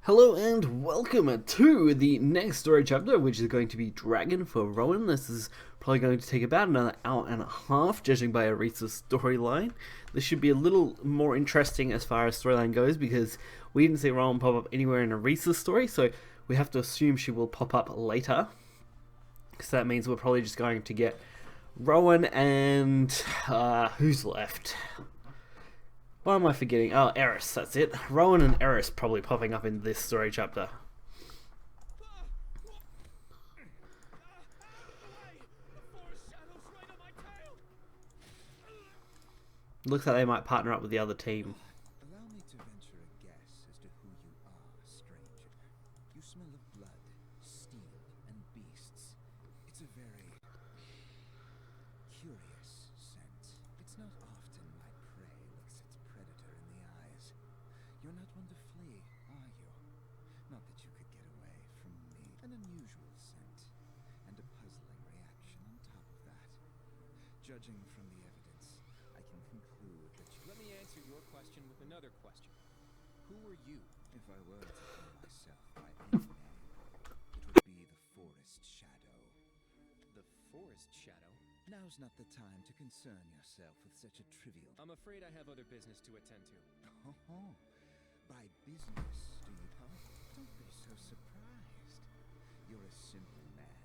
Hello and welcome to the next story chapter, which is going to be Dragon for Rowan. This is probably going to take about another hour and a half, judging by Arisa's storyline. This should be a little more interesting as far as storyline goes, because we didn't see Rowan pop up anywhere in Arisa's story, so we have to assume she will pop up later. So that means we're probably just going to get Rowan and... who's left? Why am I forgetting? Oh, Eris, that's it. Rowan and Eris probably popping up in this story chapter. Looks like they might partner up with the other team. Allow me to venture a guess as to who you are, stranger. You smell of blood, steel, and beasts. It's a very curious scent. It's not often my prey looks its predator in the eyes. You're not one to flee, are you? Not that you could get away from me. An unusual scent, and a puzzling reaction on top of that. Judging from the evidence, I can conclude that you... Let me answer your question with another question. Who are you? If I were to call myself by any name, it would be the Forest Shadow. The Forest Shadow? Now's not the time to concern yourself with such a trivial... I'm afraid I have other business to attend to. Oh, by business, do you, huh? Don't be so surprised. You're a simple man,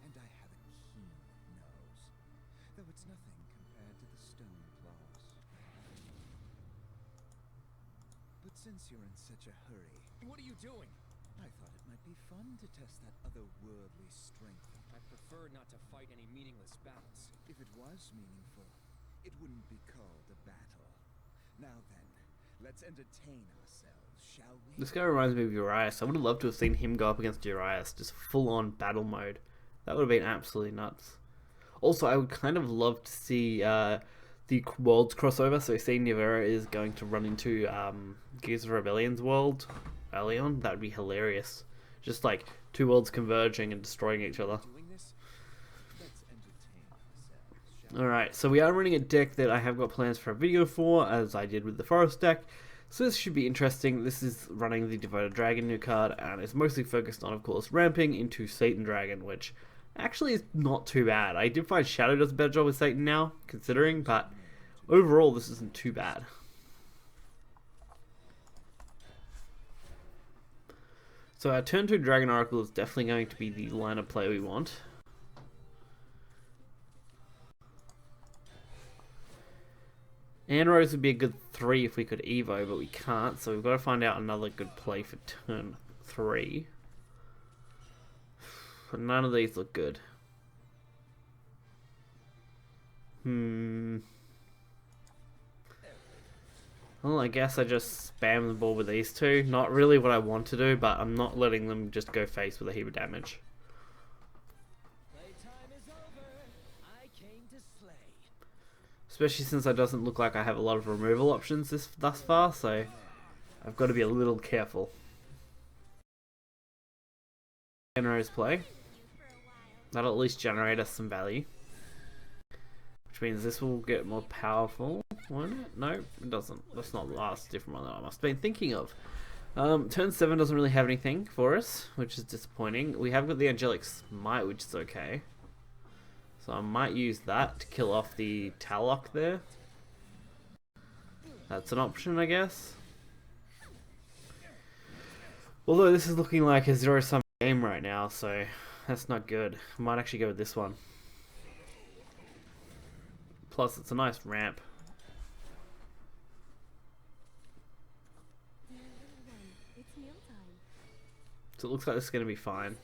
and I have a keen nose. Though it's nothing compared to the stone claws. But since you're in such a hurry, What are you doing? I thought it might be fun to test that otherworldly strength. I prefer not to fight any meaningless battles. If it was meaningful, it wouldn't be called a battle. Now then, let's entertain ourselves, shall we? This guy reminds me of Urias. I would have loved to have seen him go up against Urias, just full-on battle mode. That would have been absolutely nuts. Also, I would kind of love to see the worlds crossover. So, seeing Nivera is going to run into Gears of Rebellion's world early on. That would be hilarious. Just like two worlds converging and destroying each other. Doing this? Let's entertain ourselves, shall Alright, so we are running a deck that I have got plans for a video for, as I did with the Forest deck. So this should be interesting. This is running the Devoted Dragon new card, and it's mostly focused on, of course, ramping into Satan Dragon, which actually is not too bad. I did find Shadow does a better job with Satan now, considering, but overall this isn't too bad. So our turn 2 Dragon Oracle is definitely going to be the line of play we want. Anrose would be a good 3 if we could Evo, but we can't, so we've got to find out another good play for turn 3. But none of these look good. Well, I guess I just spam the ball with these two. Not really what I want to do, but I'm not letting them just go face with a heap of damage. Playtime is over. I came to slay. Especially since it doesn't look like I have a lot of removal options thus far, so I've got to be a little careful. Rose play. That'll at least generate us some value. Which means this will get more powerful, won't it? No, it doesn't. That's not the last different one that I must have been thinking of. Turn 7 doesn't really have anything for us, which is disappointing. We have got the Angelic Smite, which is okay. So I might use that to kill off the Talok there. That's an option, I guess. Although this is looking like a zero-sum game right now, so that's not good. I might actually go with this one. Plus, it's a nice ramp. So it looks like this is going to be fine.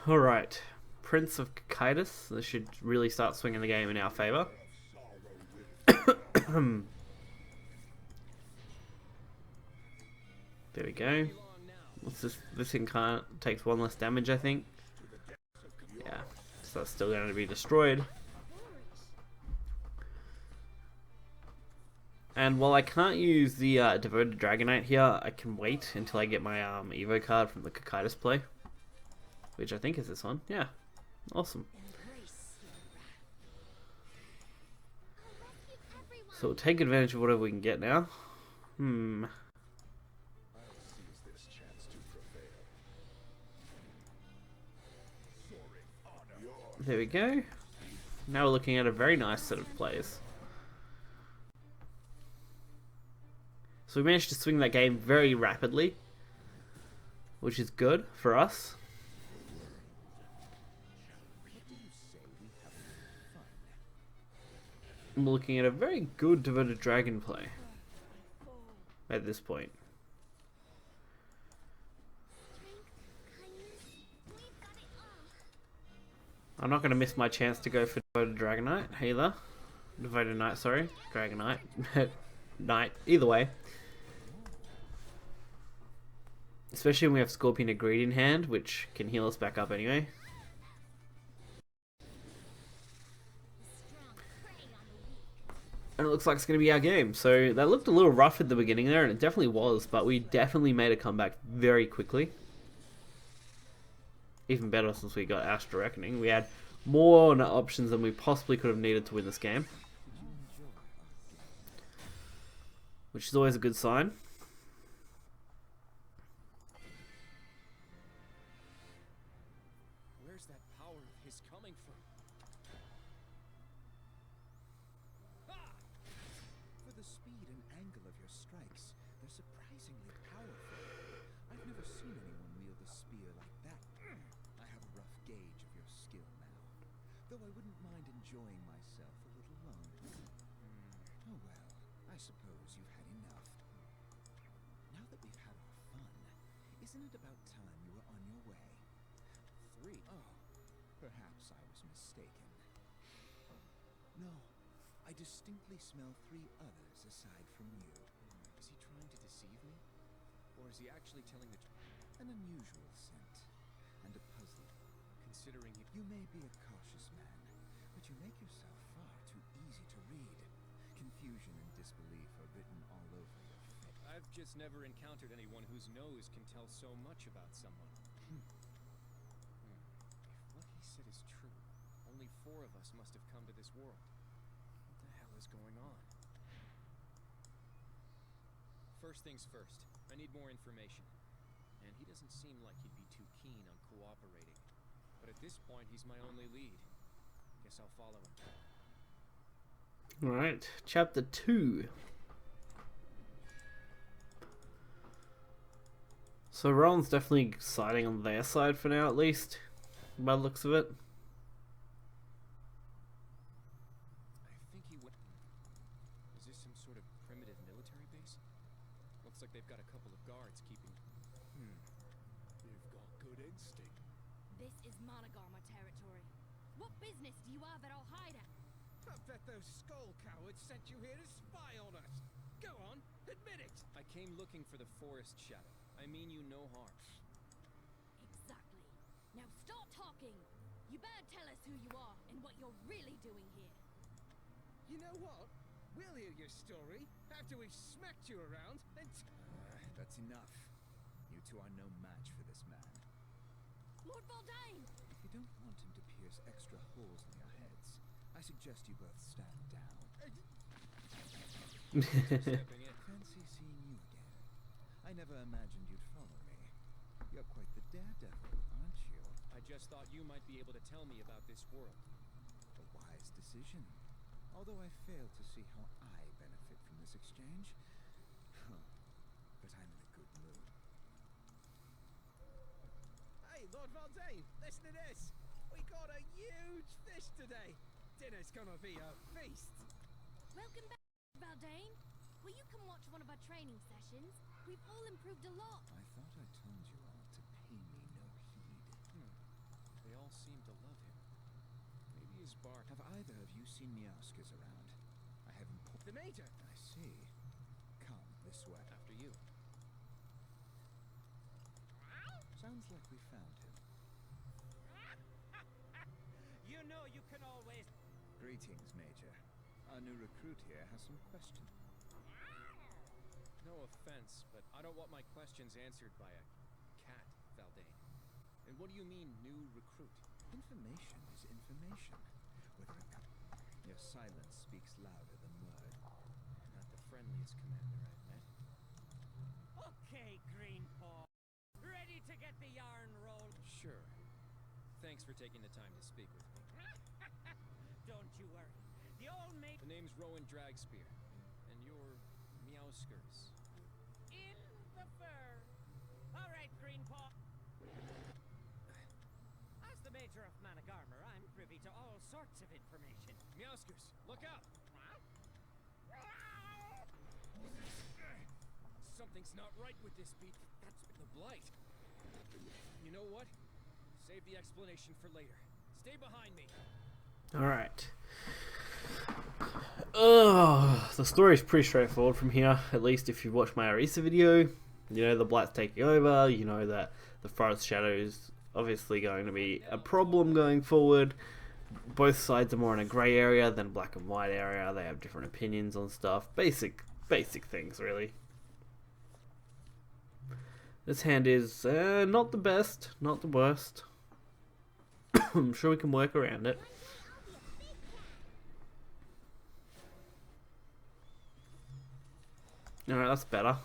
Alright. Prince of Cocytus. This should really start swinging the game in our favour. There we go. What's this? This thing takes one less damage, I think. Yeah. So that's still going to be destroyed. And while I can't use the Devoted Dragonite here, I can wait until I get my Evo card from the Cocytus play. Which I think is this one. Yeah. Awesome. So we'll take advantage of whatever we can get now. There we go. Now we're looking at a very nice set of plays. So we managed to swing that game very rapidly, which is good for us. I'm looking at a very good devoted dragon play at this point. I'm not going to miss my chance to go for devoted dragon knight either. Devoted knight, sorry. Dragon knight. Knight. Either way. Especially when we have Scorpion of Greed in hand, which can heal us back up anyway. And it looks like it's going to be our game. So that looked a little rough at the beginning there, and it definitely was, but we definitely made a comeback very quickly. Even better since we got Astral Reckoning. We had more options than we possibly could have needed to win this game. Which is always a good sign. Where's that power of his coming from? Ah! For the speed and angle of your strikes, they're surprisingly powerful. I've never seen anyone wield a spear like that. I have a rough gauge of your skill now, though I wouldn't mind enjoying myself a little longer. Oh well, I suppose you've had enough. Now that we've had our fun, isn't it about time you were on your way? 3. Oh, perhaps I was mistaken. No, I distinctly smell 3 others aside from you. Is he trying to deceive me? Or is he actually telling the truth? An unusual scent, and a puzzle. Considering he... You may be a cautious man, but you make yourself far too easy to read. Confusion and disbelief are written all over your face. I've just never encountered anyone whose nose can tell so much about someone. If what he said is true, only 4 of us must have come to this world. What the hell is going on? First things first, I need more information. And he doesn't seem like he'd be too keen on cooperating. But at this point, he's my only lead. Guess I'll follow him. Alright, chapter 2. So Rowan's definitely siding on their side for now, at least, by the looks of it. I think he went... Is this some sort of primitive military base? Looks like they've got a couple of guards keeping... You've got good instinct. This is Monogama territory. What business do you have at our hideout? I bet those skull cowards sent you here to spy on us. Go on, admit it. I came looking for the forest shadow. I mean you no harm. Exactly. Now stop talking. You better tell us who you are and what you're really doing here. You know what? We'll hear your story after we've smacked you around and... That's enough. You two are no match for this man. Lord Valdane! If you don't want him to pierce extra holes in your heads, I suggest you both stand down. Stepping in. Fancy seeing you again. I never imagined you'd follow me. You're quite the daredevil, aren't you? I just thought you might be able to tell me about this world. A wise decision. Although I fail to see how I benefit from this exchange. But I'm in a good mood. Hey, Lord Valdane, listen to this. We caught a huge fish today. Dinner's gonna be a feast. Welcome back, Valdane. Will you come watch one of our training sessions? We've all improved a lot. I thought I told you all to pay me no heed. They all seem to love him. Maybe his bark... Have either of you seen Meowskis around? I haven't... The Major. I see. Come this way. After you. Sounds like we found him. You know you can always... Greetings, Major. Our new recruit here has some questions. No offense, but I don't want my questions answered by a cat, Valdane. And what do you mean, new recruit? Information is information. Whether it comes... Your silence speaks louder than words. Not the friendliest commander I've met. Okay, Greenpaw. Ready to get the yarn rolled? Sure. Thanks for taking the time to speak with me. Don't you worry. The old mate The name's Rowan Dragspear, and you're Meowskers. in the fur. All right, Greenpaw. As the Major of Manic Armor, I'm privy to all sorts of information. Meowskers, look out! Something's not right with this beat. That's the blight. You know what? Save the explanation for later. Stay behind me. Alright. Oh, the story's pretty straightforward from here, at least if you watch my Arisa video. You know the Blight's taking over, you know that the Forest Shadow is obviously going to be a problem going forward. Both sides are more in a grey area than black and white area. They have different opinions on stuff. Basic things, really. This hand is not the best, not the worst. I'm sure we can work around it. Alright, that's better.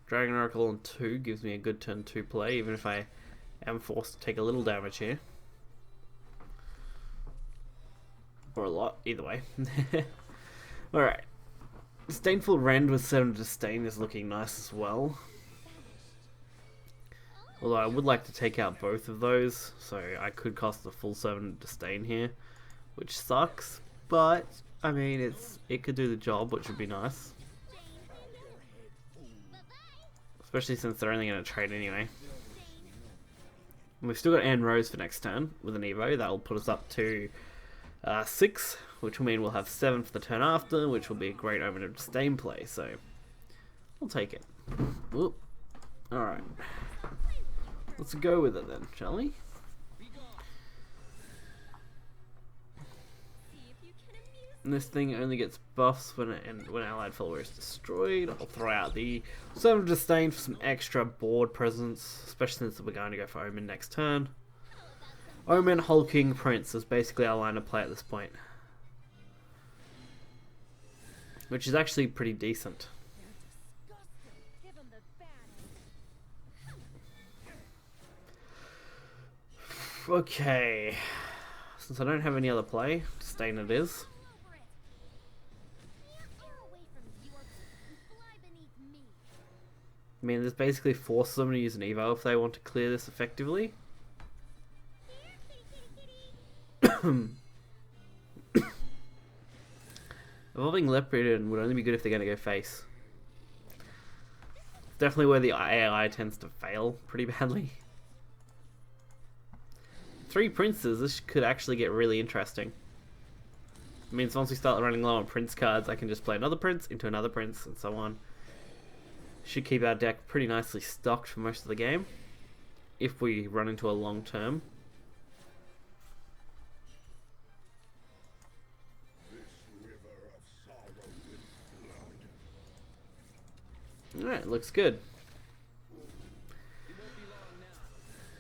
Dragon Oracle on 2 gives me a good turn 2 play, even if I am forced to take a little damage here. Or a lot, either way. Alright. Disdainful Rend with 7 Disdain is looking nice as well. Although I would like to take out both of those, so I could cost the full 7 Disdain here, which sucks, but I mean it could do the job, which would be nice. Especially since they're only going to trade anyway. And we've still got Anne Rose for next turn with an Evo. That'll put us up to 6, which will mean we'll have 7 for the turn after, which will be a great Omen of Disdain play, so we'll take it. Whoop. Alright. Let's go with it then, shall we? And this thing only gets buffs when allied follower is destroyed. I'll throw out the 7 of Disdain for some extra board presence, especially since we're going to go for Omen next turn. Omen, Hulking, Prince is basically our line of play at this point, which is actually pretty decent. Okay, since I don't have any other play, Disdain it is. I mean, this basically forces them to use an Evo if they want to clear this effectively. Evolving Leopard would only be good if they're going to go face. Definitely where the AI tends to fail pretty badly. 3 princes, this could actually get really interesting. It means once we start running low on prince cards, I can just play another prince into another prince and so on. Should keep our deck pretty nicely stocked for most of the game, if we run into a long term. Alright, looks good.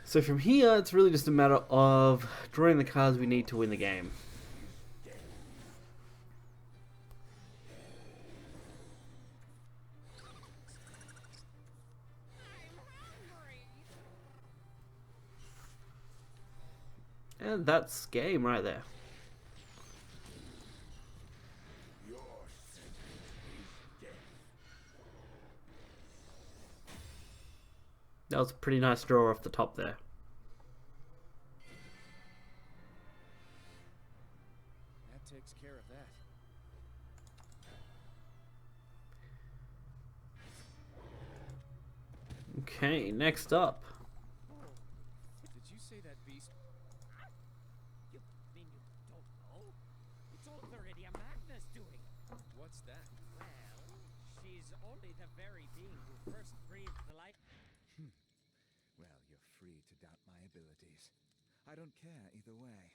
So from here, it's really just a matter of drawing the cards we need to win the game. And that's game right there. That was a pretty nice draw off the top there. That takes care of that. Okay, next up. Did you say that beast? You mean you don't know? It's all Viridia Magna's doing. What's that? Well, she's only the very being who first breathed the life. Well, you're free to doubt my abilities. I don't care either way.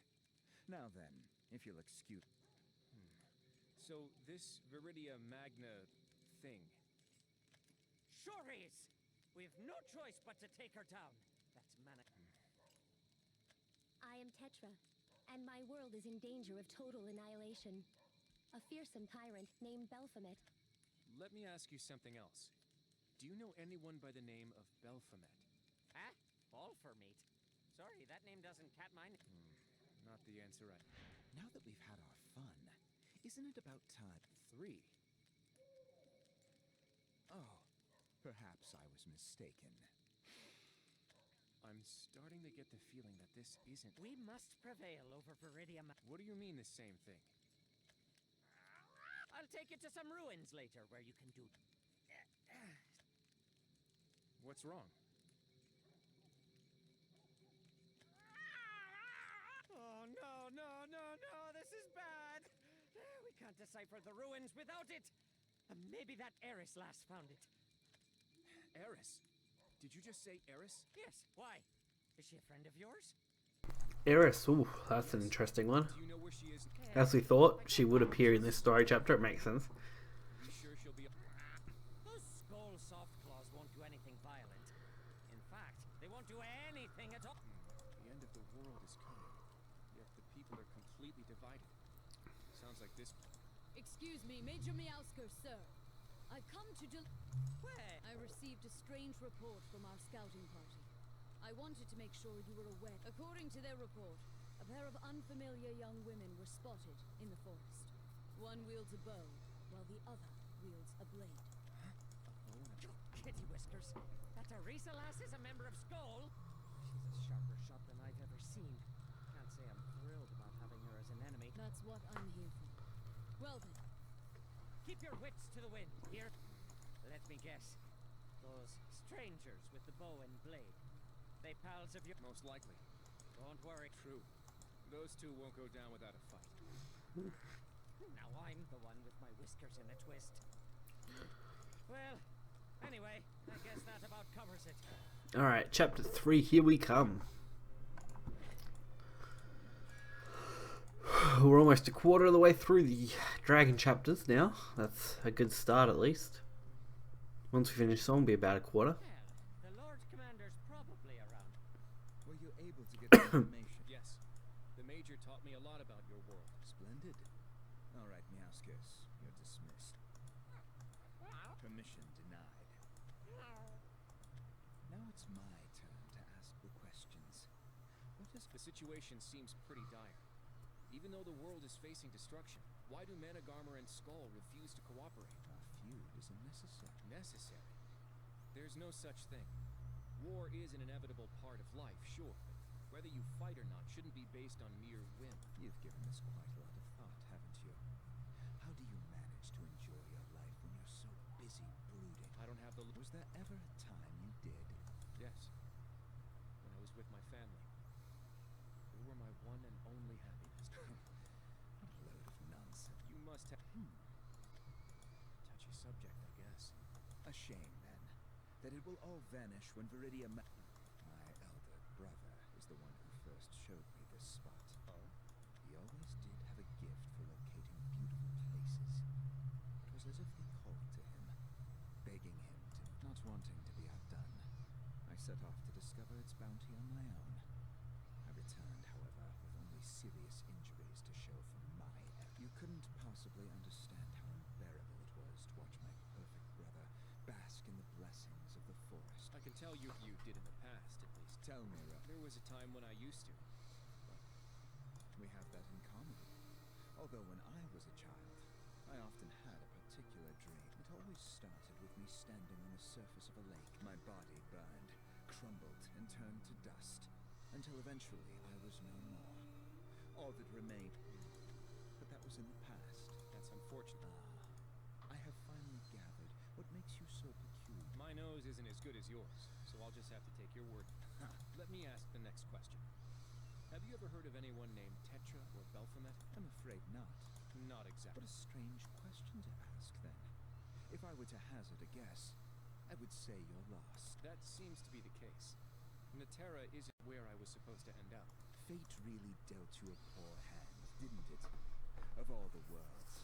Now then, if you'll excuse... So this Viridia Magna thing. Sure is! We have no choice but to take her down. That's manic. I am Tetra, and my world is in danger of total annihilation. A fearsome tyrant named Baphomet. Let me ask you something else. Do you know anyone by the name of Baphomet? Huh? All for meat. Sorry, that name doesn't cat mine. Not the answer I... Now that we've had our fun, isn't it about time? 3. Oh, perhaps I was mistaken. I'm starting to get the feeling that this isn't... We must prevail over Viridium. What do you mean the same thing? I'll take you to some ruins later where you can do... What's wrong? Oh, no, this is bad. We can't decipher the ruins without it. Maybe that Eris last found it. Eris? Did you just say Eris? Yes, why? Is she a friend of yours? Eris, ooh, that's an interesting one. Do you know where she is? As we thought, she would appear in this story chapter, it makes sense. You sure she'll be... Those skull soft claws won't do anything violent. In fact, they won't do anything at all. The end of the world is coming, yet the people are completely divided. Sounds like this... Excuse me, Major Meowsker, sir. I've come to Where? I received a strange report from our scouting party. I wanted to make sure you were aware. According to their report, a pair of unfamiliar young women were spotted in the forest. One wields a bow, while the other wields a blade. Kitty whiskers. That Teresa lass is a member of Skull. She's a sharper shot than I've ever seen. Can't say I'm thrilled about having her as an enemy. That's what I'm here for. Well then. Keep your wits to the wind, here. Let me guess. Those strangers with the bow and blade. They pals of yours? Most likely. Don't worry. True. Those two won't go down without a fight. Now I'm the one with my whiskers in a twist. Well, anyway, I guess that about covers it. Alright, chapter 3, here we come. We're almost a quarter of the way through the dragon chapters now. That's a good start at least. Once we finish, it'll be about a quarter. Well, the Lord Commander's probably around. Were you able to get the information? Yes. The Major taught me a lot about your world. Splendid. All right, Meowskers, you're dismissed. Permission denied. Now it's my turn to ask the questions. What is... The situation seems pretty dire. Even though the world is facing destruction, why do Managarmr and Skull refuse to cooperate? Our feud is unnecessary. Necessary? There's no such thing. War is an inevitable part of life, sure, but whether you fight or not shouldn't be based on mere whim. You've given this quite a lot of thought, haven't you? How do you manage to enjoy your life when you're so busy brooding? I don't have the... Was there ever a time you did? Yes. When I was with my family. They were my one and only happiness. What a load of nonsense. You must have... Touchy subject, I guess. A shame, then, that it will all vanish when Viridium... My elder brother is the one who first showed me this spot. Oh? He always did have a gift for locating beautiful places. It was as if they called to him, begging him to... Not wanting to be outdone, I set off to discover its bounty on my own. I returned, however, with only serious injuries to show for my effort. You couldn't possibly understand how unbearable it was to watch my perfect brother bask in the blessings of the forest. I can tell you did in the past, at least. Tell me, Revel. There was a time when I used to. We have that in common. Although when I was a child, I often had a particular dream. It always started with me standing on the surface of a lake. My body burned, crumbled, and turned to dust, until eventually I was no more. All that remained... But that was in the past. That's unfortunate. I have finally gathered what makes you so peculiar. My nose isn't as good as yours, so I'll just have to take your word. Let me ask the next question. Have you ever heard of anyone named Tetra or Belphomet? I'm afraid not. Not exactly. What a strange question to ask, then. If I were to hazard a guess, I would say you're lost. That seems to be the case. Natera isn't where I was supposed to end up. Fate really dealt you a poor hand, didn't it? Of all the worlds,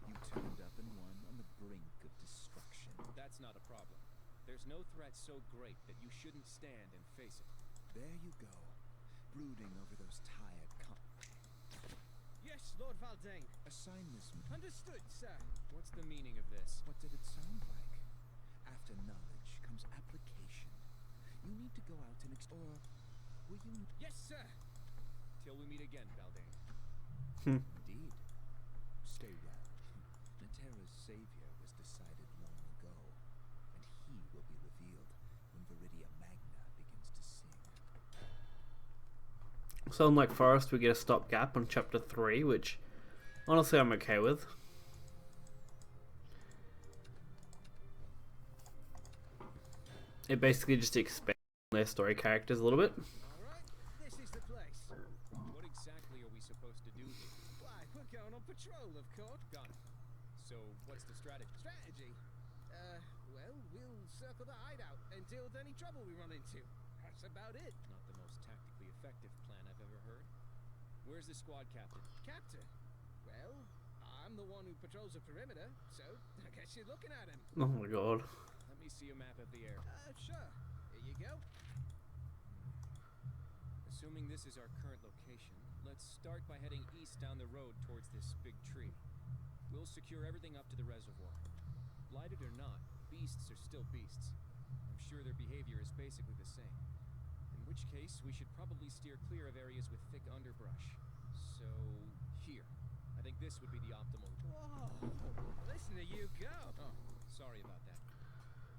you turned up in one on the brink of destruction. That's not a problem. There's no threat so great that you shouldn't stand and face it. There you go, brooding over those tired Yes, Lord Valdane. Assign this... Understood, sir. What's the meaning of this? What did it sound like? After knowledge comes application. You need to go out and or Will you? Yes, sir. Till we meet again, Baldane. Indeed. Stay well. Natera's savior was decided long ago, and he will be revealed when Viridia Magna begins to sing. So unlike Forest, we get a stopgap on chapter 3, which honestly I'm okay with. It basically just expands their story characters a little bit. Alright, this is the place. What exactly are we supposed to do here? Why, we're going on patrol, of course. Got it. So, what's the strategy? Strategy? Well, we'll circle the hideout and deal with any trouble we run into. That's about it. Not the most tactically effective plan I've ever heard. Where's the squad captain? Captain? Well, I'm the one who patrols the perimeter, so I guess you're looking at him. Oh my god. Let me see a map of the air. Sure. Here you go. Assuming this is our current location, let's start by heading east down the road towards this big tree. We'll secure everything up to the reservoir. Blighted or not, beasts are still beasts. I'm sure their behavior is basically the same. In which case, we should probably steer clear of areas with thick underbrush. So, here. I think this would be the optimal. Whoa! Listen to you go. Oh, sorry about that.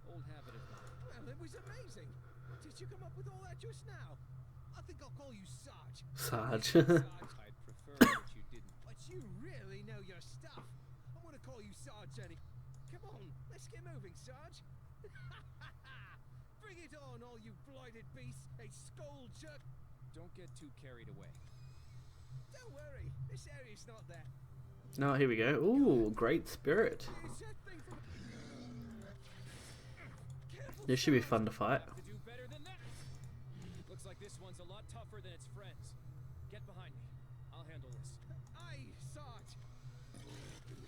Old habit of mine. Well, it was amazing. Did you come up with all that just now? I think I'll call you Sarge. Sarge. I'd prefer that you didn't. But you really know your stuff. I want to call you Sarge any... Come on, let's get moving, Sarge. Bring it on, all you blighted beasts. A skull jerk. Don't get too carried away. Don't worry, this area's not that. No, here we go. Ooh, great spirit. Is that thing from... Careful, This should be Sarge. fun to fight. Have to do better than that. Looks like this one's a lot tougher than its friends. Get behind me. I'll handle this. Aye, Sarge. Even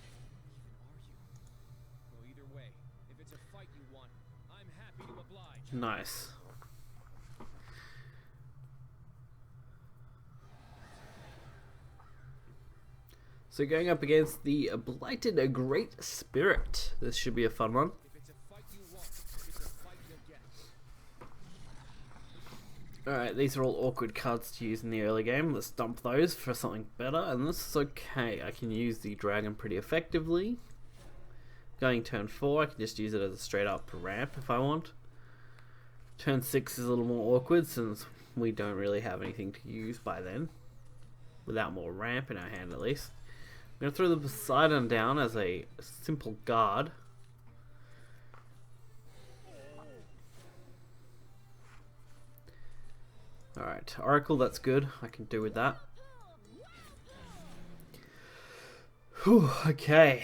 are you? Well, either way, if it's a fight you want, I'm happy to oblige. Nice. So going up against the Blighted Great Spirit. This should be a fun one. If it's a fight you want, it's a fight you'll get. Alright, these are all awkward cards to use in the early game. Let's dump those for something better, and this is okay. I can use the dragon pretty effectively. Going turn 4, I can just use it as a straight up ramp if I want. Turn 6 is a little more awkward since we don't really have anything to use by then. Without more ramp in our hand at least. I'm going to throw the Poseidon down as a simple guard. Alright, Oracle, that's good. I can do with that. Whew, okay.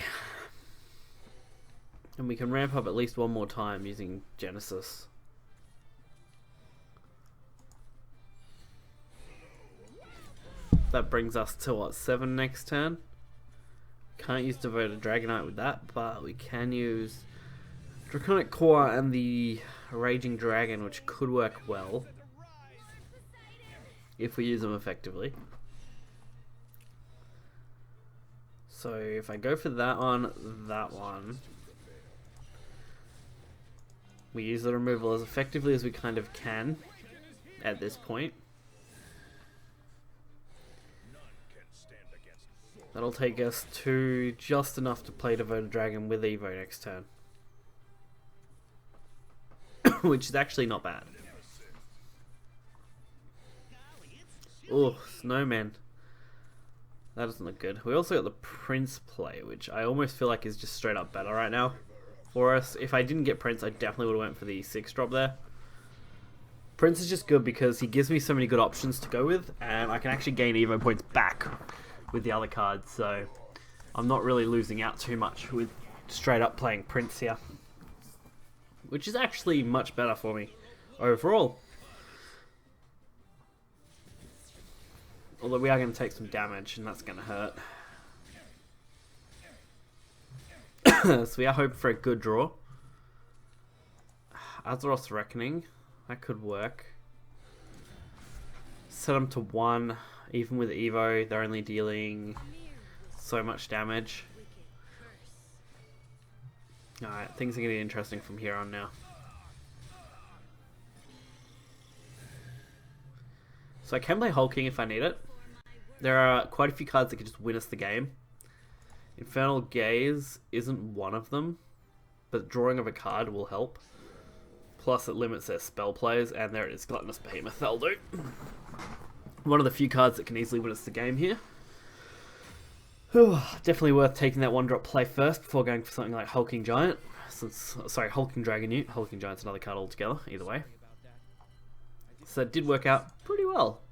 And we can ramp up at least one more time using Genesis. That brings us to what, 7 next turn? Can't use Devoted Dragonite with that, but we can use Draconic Core and the Raging Dragon, which could work well if we use them effectively. So if I go for that one, we use the removal as effectively as we kind of can at this point. That'll take us to just enough to play Devoted Dragon with Evo next turn. Which is actually not bad. Oh, Snowman. That doesn't look good. We also got the Prince play, which I almost feel like is just straight up better right now for us. If I didn't get Prince, I definitely would have went for the 6 drop there. Prince is just good because he gives me so many good options to go with, and I can actually gain Evo points back with the other cards, so I'm not really losing out too much with straight up playing Prince here, which is actually much better for me overall. Although we are going to take some damage, and that's going to hurt. So we are hoping for a good draw. Azeroth's Reckoning, that could work. Set them to 1. Even with Evo, they're only dealing so much damage. Alright, things are going to be interesting from here on now. So I can play Hulking if I need it. There are quite a few cards that can just win us the game. Infernal Gaze isn't one of them, but drawing of a card will help. Plus it limits their spell plays, and there it is, Gluttonous Behemoth, that'll do. One of the few cards that can easily win us the game here. Whew, definitely worth taking that 1-drop play first before going for something like Hulking Giant. Sorry, Hulking Dragon Newt. Hulking Giant's another card altogether, either way. So it did work out pretty well.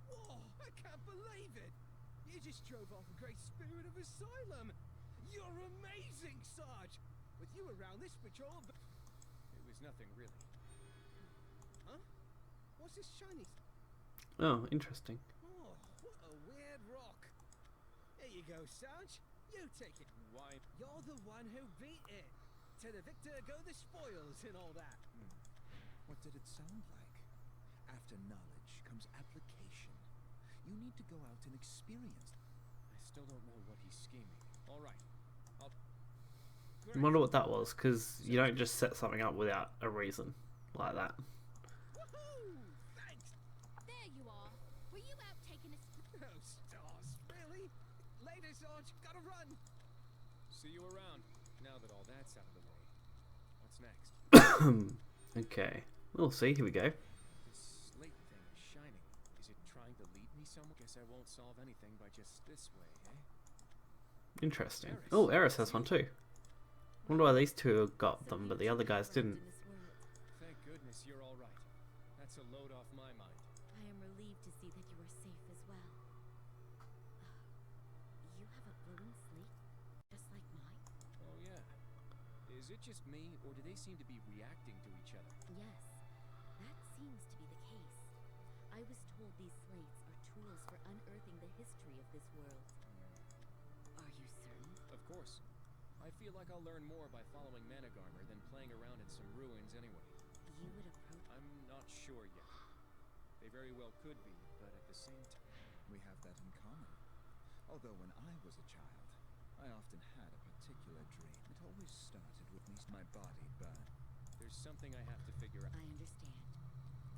Whoa, I can't believe it! You just drove off a great spirit of asylum! You're amazing, Sarge! With you around this patrol... It was nothing really. Huh? What's this shiny... Oh, interesting. Oh, what a weird rock! Here you go, Sarge. You take it. Why? You're the one who beat it. To the victor go the spoils and all that. What did it sound like? After knowledge comes application. You need to go out and experience. I still don't know what he's scheming. All right. I wonder what that was, because you don't just set something up without a reason like that. Woohoo! Thanks! There you are. Were you out taking a... Oh, stars, really? Later, Sarge. Gotta run. See you around. Now that all that's out of the way. What's next? Okay. We'll see. Here we go. This slate thing is shining. Is it trying to lead me somewhere? Guess I won't solve anything by just this way, eh? Interesting. Oh, Eris has one too. Wonder why these two got them, but the other guys didn't. Thank goodness you're all right. That's a load off my mind. I am relieved to see that you are safe as well. You have a glowing slate, just like mine? Oh yeah. Is it just me, or do they seem to be reacting to each other? Yes, that seems to be the case. I was told these slates are tools for unearthing the history of this world. Are you certain? Of course. I feel like I'll learn more by following Managarmer than playing around in some ruins anyway. You would approach... I'm not sure yet. They very well could be, but at the same time... We have that in common. Although when I was a child, I often had a particular dream. It always started with me, my body burn. There's something I have to figure out. I understand.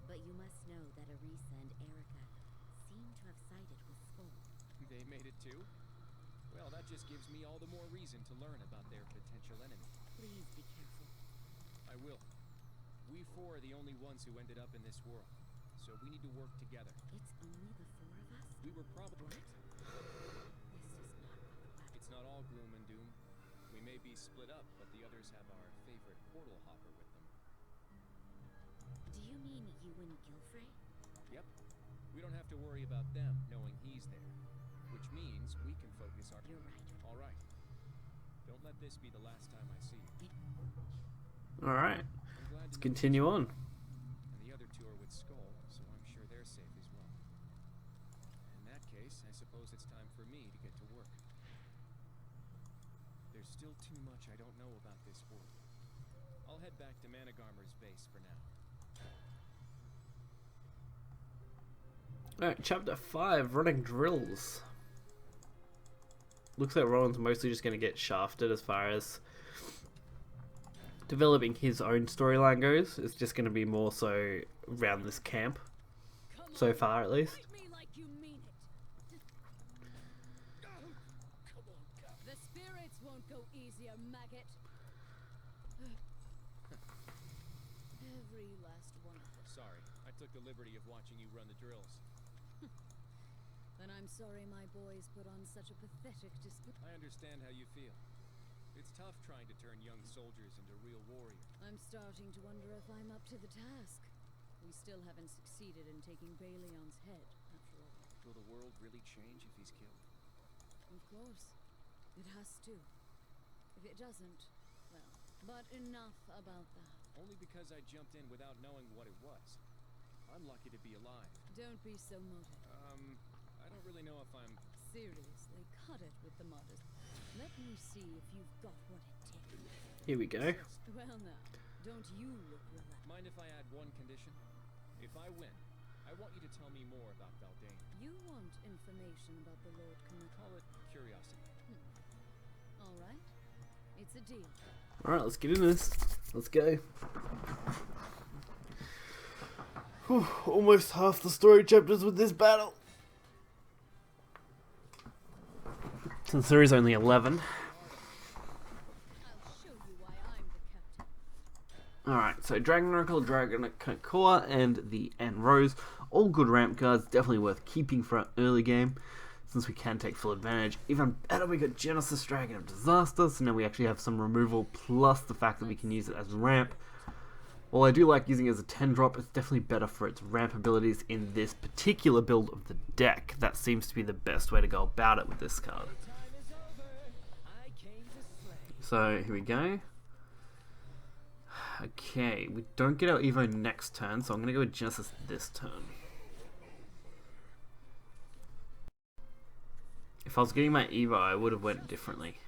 But you must know that Arisa and Erica seem to have sided with Skull. They made it too? Well, that just gives me all the more reason to learn about their potential enemy. Please be careful. I will. We four are the only ones who ended up in this world, so we need to work together. It's only the four of us? We were probably... This is not what the weapon... It's not all gloom and doom. We may be split up, but the others have our favorite portal hopper with them. Do you mean you and Gilfrey? Yep. We don't have to worry about them knowing he's there, which means we can focus our... You're right. All right. Don't let this be the last time I see you. Alright. I'm glad Let's to know continue on. And the other two are with Skull, so I'm sure they're safe as well. In that case, I suppose it's time for me to get to work. There's still too much I don't know about this world. I'll head back to Managarmer's base for now. Alright, chapter 5, running drills. Looks like Rowan's mostly just going to get shafted as far as developing his own storyline goes. It's just going to be more so around this camp, so far at least. Fight me like you mean it. The spirits won't go easier, maggot. Every last one of them. Sorry, I took the liberty of watching you run the drills. And I'm sorry my boys put on such a pathetic display. I understand how you feel. It's tough trying to turn young soldiers into real warriors. I'm starting to wonder if I'm up to the task. We still haven't succeeded in taking Balion's head, after all. Will the world really change if he's killed? Of course. It has to. If it doesn't, well, but enough about that. Only because I jumped in without knowing what it was. I'm lucky to be alive. Don't be so motive. I don't really know if I'm... Seriously, cut it with the modest. Let me see if you've got what it takes. Here we go. Well now, don't you look relaxed. Mind if I add one condition? If I win, I want you to tell me more about Valdane. You want information about the Lord Commander? Call it curiosity. All right. It's a deal. Alright, let's get into this. Let's go. Whew, almost half the story chapters with this battle. Since there is only 11. I'll show you why I'm the captain. Alright, so Dragon Oracle, Dragon Core, and the Rose. All good ramp cards, definitely worth keeping for our early game, since we can take full advantage. Even better, we got Genesis Dragon of Disaster, so now we actually have some removal, plus the fact that we can use it as ramp. While I do like using it as a 10 drop, it's definitely better for its ramp abilities in this particular build of the deck. That seems to be the best way to go about it with this card. So here we go. Okay, we don't get our Evo next turn, so I'm going to go with Genesis this turn. If I was getting my Evo, I would have went differently.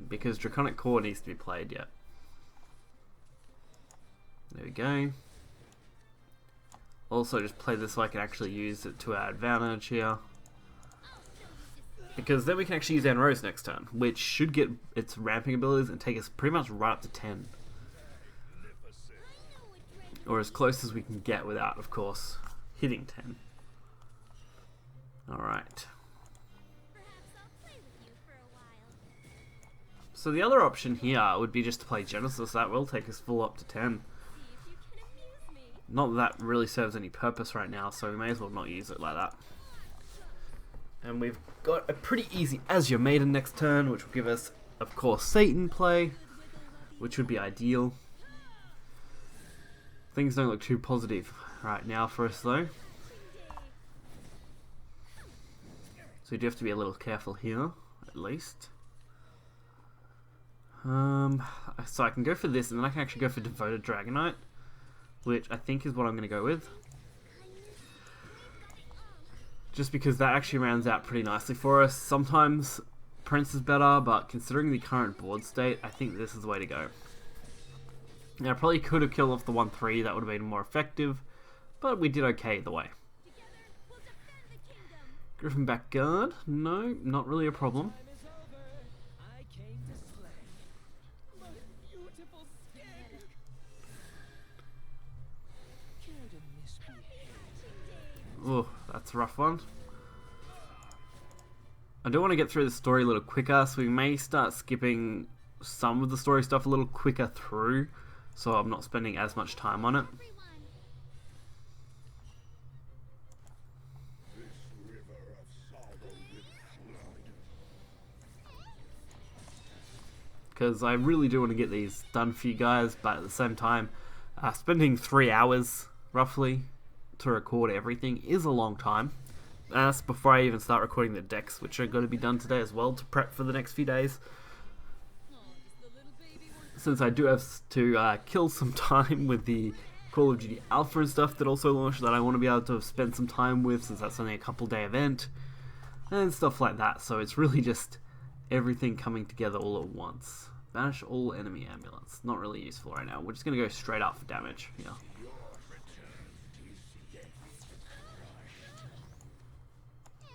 Because Draconic Core needs to be played yet. There we go. Also just play this so I can actually use it to our advantage here. Because then we can actually use Rose next turn, which should get its ramping abilities and take us pretty much right up to 10. Or as close as we can get without, of course, hitting 10. Alright. So the other option here would be just to play Genesis. That will take us full up to 10. Not that really serves any purpose right now, so we may as well not use it like that. And we've got a pretty easy Azure Maiden next turn, which will give us, of course, Satan play, which would be ideal. Things don't look too positive right now for us, though. So you do have to be a little careful here, at least. So I can go for this, and then I can actually go for Devoted Dragonite, which I think is what I'm going to go with. Just because that actually rounds out pretty nicely for us. Sometimes Prince is better, but considering the current board state, I think this is the way to go. Now, I probably could have killed off the 1-3, that would have been more effective, but we did okay either way. Griffin-back guard? No, not really a problem. Oh, that's a rough one. I do want to get through the story a little quicker, so we may start skipping some of the story stuff a little quicker through, so I'm not spending as much time on it. Because I really do want to get these done for you guys, but at the same time, spending 3 hours, roughly, to record everything is a long time. That's before I even start recording the decks, which are going to be done today as well to prep for the next few days. Since I do have to kill some time with the Call of Duty Alpha and stuff that also launched that I want to be able to spend some time with, since that's only a couple day event and stuff like that. So it's really just everything coming together all at once. Banish all enemy amulets. Not really useful right now. We're just going to go straight up for damage here.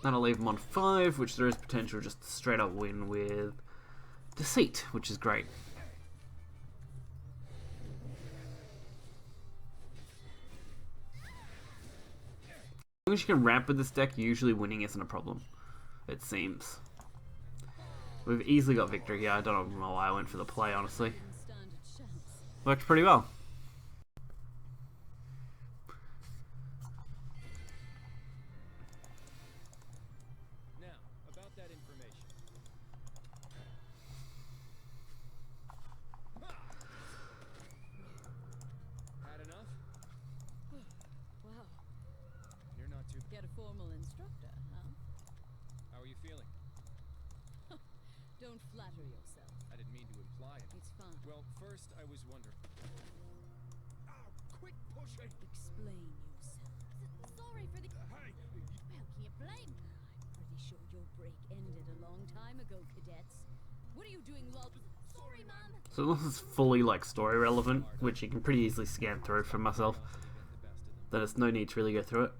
That'll leave him on 5, which there is potential just to straight up win with Deceit, which is great. As long as you can ramp with this deck, usually winning isn't a problem, it seems. We've easily got victory here. I don't know why I went for the play, honestly. Worked pretty well. Get a formal instructor, huh? How are you feeling? Don't flatter yourself. I didn't mean to imply it. It's fine. Well, first I was wondering. Oh, quit pushing! Explain yourself. Sorry for the... Hey! Well, can you blame? I'm pretty sure your break ended a long time ago, cadets. What are you doing, love? Sorry, Mom. So this is fully like story relevant, which you can pretty easily scan through for myself. Then it's no need to really go through it.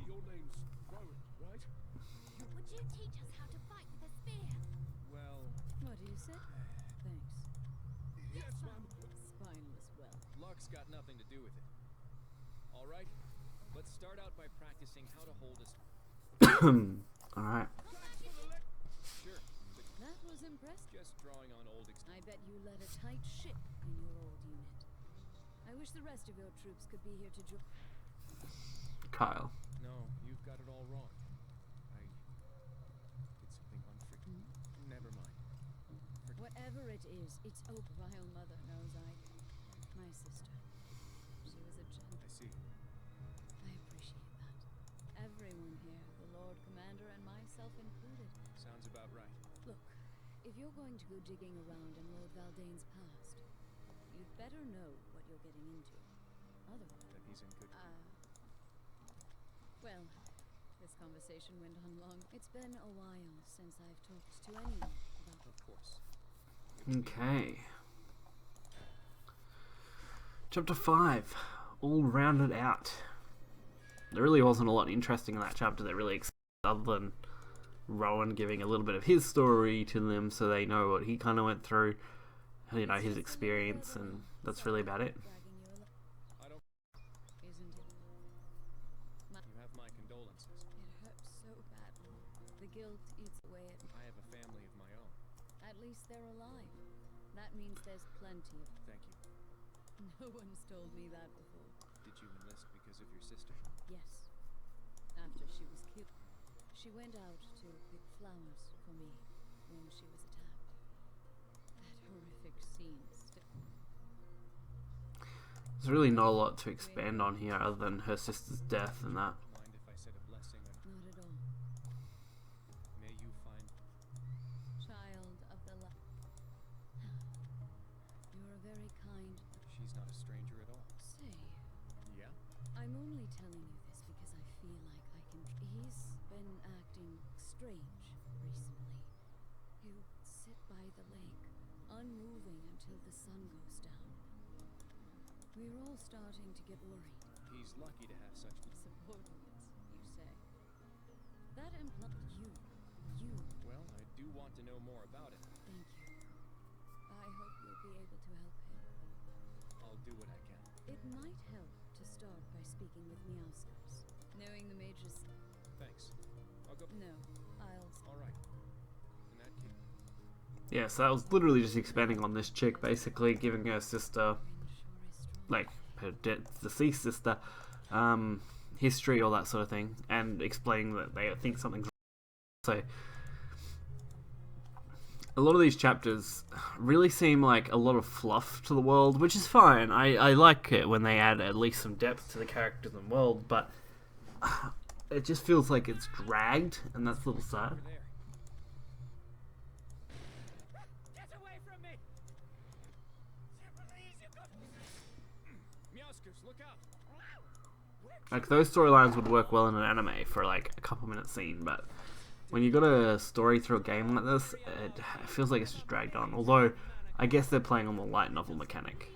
Your name's Rowan, right? Would you teach us how to fight with a spear? Well, What do you say? Thanks. Yes, ma'am. Spineless well. Luck's got nothing to do with it. All right, let's start out by practicing how to hold a... Alright. Sure, but That was impressive. just drawing on old I bet you led a tight ship in your old unit. I wish the rest of your troops could be here to join. Kyle. No, you've got it all wrong. I did something unforgivable. Never mind. Whatever it is, it's vile mother knows I did. My sister. She was a gent. I see. I appreciate that. Everyone here, the Lord Commander and myself included. Sounds about right. Look, if you're going to go digging around in Lord Valdane's past, you'd better know what you're getting into. Otherwise, Then he's in good... well, this conversation went on long. It's been a while since I've talked to anyone about... Of course. Okay. Chapter 5. All rounded out. There really wasn't a lot interesting in that chapter that really other than Rowan giving a little bit of his story to them so they know what he kind of went through, you know, his experience, and that's really about it. I don't... Isn't it? You have my condolences. It hurts so badly. The guilt eats away at... I have a family of my own. At least they're alive. That means there's plenty of... Thank you. No one's told me that before. Did you enlist because of your sister? Yes. After she was killed, she went out to pick flowers for me when she was attacked. That horrific scene still... There's really not a lot to expand on here other than her sister's death and that. Mind if I said a blessing on... Not at all. May you find... Child of the light. You're a very kind... She's not a stranger at all. Say, Yeah? I'm only telling you this because I feel like I can... He's been acting strange recently. He'll sit by the lake, unmoving until the sun goes down. We're all starting to get worried. He's lucky to have such... Subordinates, you say. That implies you. Well, I do want to know more about it. Thank you. I hope you'll be able to help him. I'll do what I can. It might help to start by speaking with Meowskers. Knowing the Mage's... Thanks. I'll go... No, I'll... All right. In that case... Yeah, so that was literally just expanding on this chick, basically giving her sister, like her deceased sister, history, all that sort of thing, and explaining that they think something's wrong. So a lot of these chapters really seem like a lot of fluff to the world, which is fine. I like it when they add at least some depth to the characters and world, but it just feels like it's dragged, and that's a little sad. Over there. Get away from me! Please, you got... Meowskers, look out! Like, those storylines would work well in an anime for like a couple minute scene, but when you got a story through a game like this, it feels like it's just dragged on. Although, I guess they're playing on the light novel mechanic.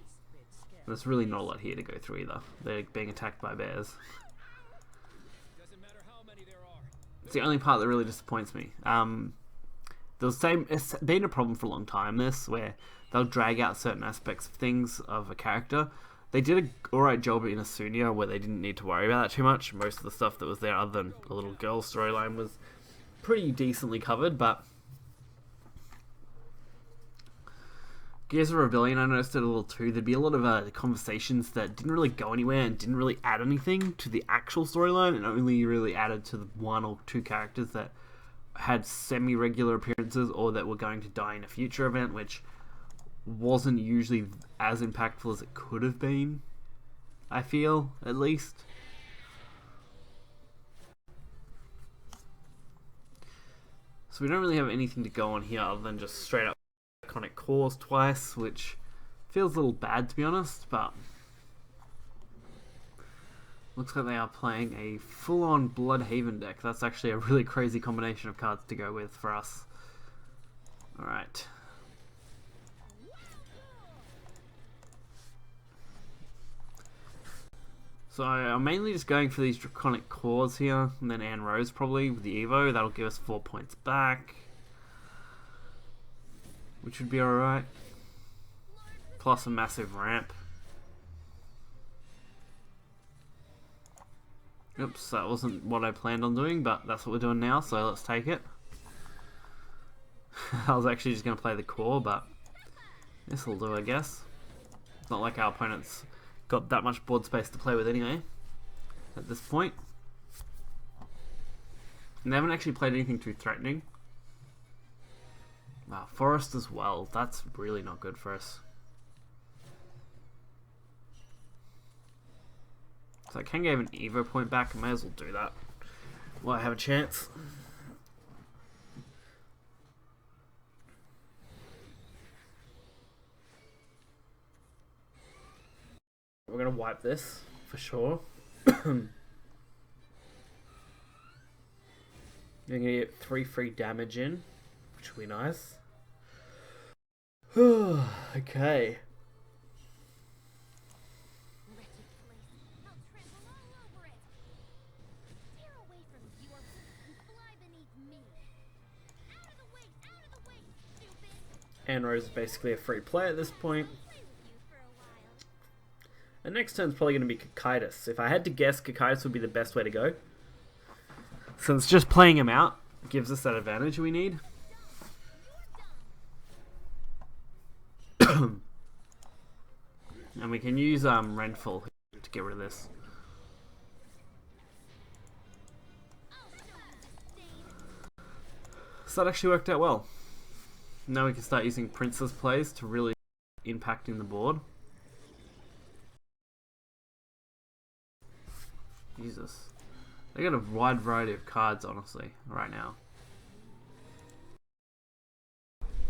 There's really not a lot here to go through either. They're being attacked by bears. Doesn't matter how many there are. It's the only part that really disappoints me. It's been a problem for a long time, this, where they'll drag out certain aspects of things of a character. They did an alright job in Asunia where they didn't need to worry about that too much. Most of the stuff that was there other than the little girl storyline was pretty decently covered, but Gears of Rebellion, I noticed it a little too. There'd be a lot of conversations that didn't really go anywhere and didn't really add anything to the actual storyline, and only really added to the one or two characters that had semi-regular appearances or that were going to die in a future event, which wasn't usually as impactful as it could have been, I feel, at least. So we don't really have anything to go on here other than just straight up iconic cores twice, which feels a little bad to be honest, but looks like they are playing a full-on Bloodhaven deck. That's actually a really crazy combination of cards to go with for us. Alright. So I'm mainly just going for these Draconic Cores here, and then Anne Rose probably with the Evo. That'll give us 4 points back. which would be alright. Plus a massive ramp. Oops, that wasn't what I planned on doing, but that's what we're doing now, so let's take it. I was actually just going to play the core, but this'll do, I guess. It's not like our opponent's got that much board space to play with anyway, at this point. And they haven't actually played anything too threatening. Wow, forest as well. That's really not good for us. So I can give an Evo point back. I may as well do that while I have a chance. We're going to wipe this for sure. You're going to get 3 free damage in, which will be nice. Okay. And Rose is basically a free play at this point. And next turn's probably going to be Kakaitis. If I had to guess, Kakaitis would be the best way to go. Since just playing him out gives us that advantage we need. And we can use Renful to get rid of this. So that actually worked out well. Now we can start using Princess plays to really impacting the board. Jesus. They got a wide variety of cards, honestly, right now.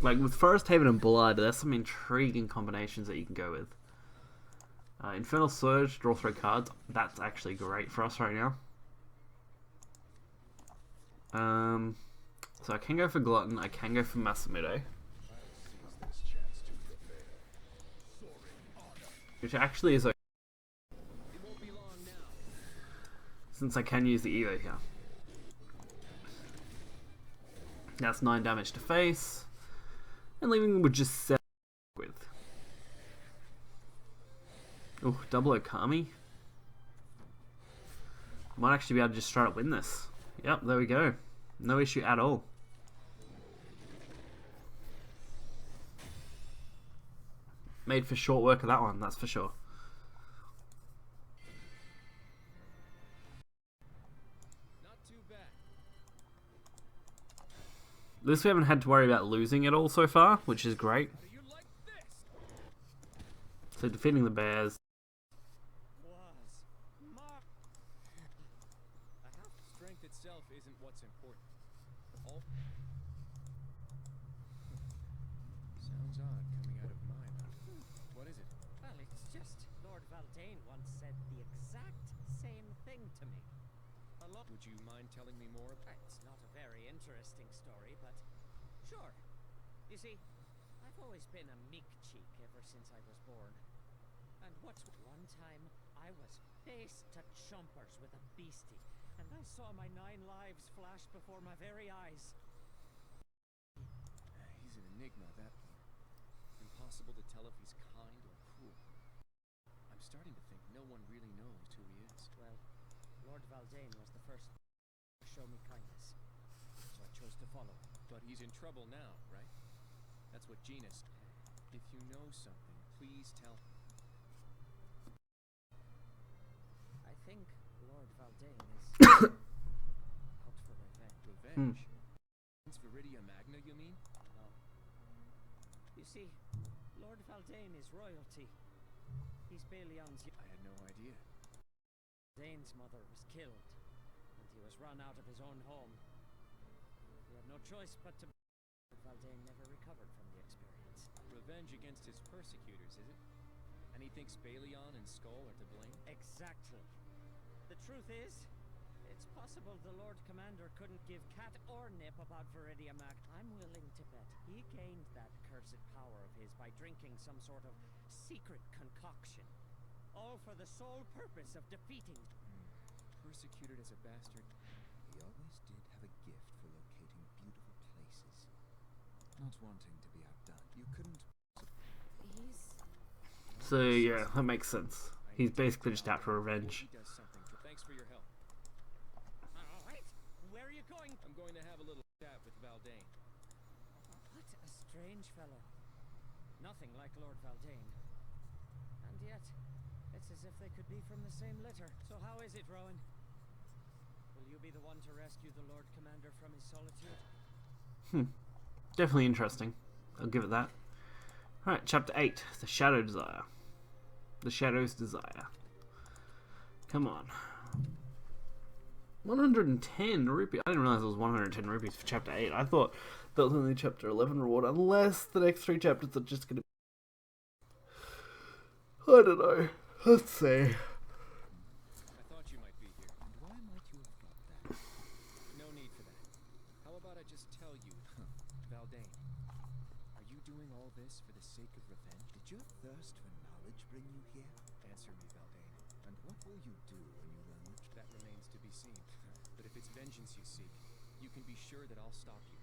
Like, with Forest Haven and Blood, there's some intriguing combinations that you can go with. Infernal Surge, draw 3 cards. That's actually great for us right now. So I can go for Glutton, I can go for Masamudo. Which actually is okay. Since I can use the Evo here. That's 9 damage to face. And leaving them with just 7 with. Oh, double Okami. Might actually be able to just try to win this. Yep, there we go. No issue at all. Made for short work of that one, that's for sure. Not too bad. At least we haven't had to worry about losing at all so far, which is great. You like this? So defeating the bears. Strength itself isn't what's important. All sounds odd coming out of my mouth. What is it? Well, it's just Lord Valdane once said the exact same thing to me. Would you mind telling me more? It's not a very interesting story, but sure. You see, I've always been a meek cheek ever since I was born. And what's one time I was face to chompers with a beastie, and I saw my 9 lives flash before my very eyes. He's an enigma, that Lord. Impossible to tell if he's kind or cruel. I'm starting to think no one really knows who he is. Well, Lord Valdane was the first to show me kindness, so I chose to follow him. But he's in trouble now, right? That's what Genus. If you know something, please tell. I think Lord Valdane is out for revenge. Revenge? It's Viridia Magna, you mean? No. You see, Lord Valdane is royalty. He's Balion's. I had no idea. Dane's mother was killed, and he was run out of his own home. He had no choice but to. Valdane never recovered from the experience. Revenge against his persecutors, is it? And he thinks Balion and Skull are to blame? Exactly. The truth is, it's possible the Lord Commander couldn't give cat or nip about Viridia Mag. I'm willing to bet he gained that cursed power of his by drinking some sort of secret concoction. All for the sole purpose of defeating. Persecuted as a bastard. He always did have a gift for locating beautiful places. Not wanting to be outdone. So yeah, that makes sense. He's basically just out for revenge. He does something. Thanks for your help. All right. Where are you going? I'm going to have a little chat with Valdane. What a strange fellow. Nothing like Lord Valdane. And yet, it's as if they could be from the same litter. So how is it, Rowan? Will you be the one to rescue the Lord Commander from his solitude? Definitely interesting. I'll give it that. Alright, chapter 8. The Shadow Desire. The Shadow's Desire. Come on. 110 rupees. I didn't realize it was 110 rupees for chapter 8. I thought that was only chapter 11 reward, unless the next 3 chapters are just gonna... I don't know. Let's see. I thought you might be here. And why might you have thought that? No need for that. How about I just tell you, Valdane, are you doing all this for the sake of revenge? Did your thirst for knowledge bring you here? Answer me, Valdane. And what will you do when you learn it? That remains to be seen. But if it's vengeance you seek, you can be sure that I'll stop you.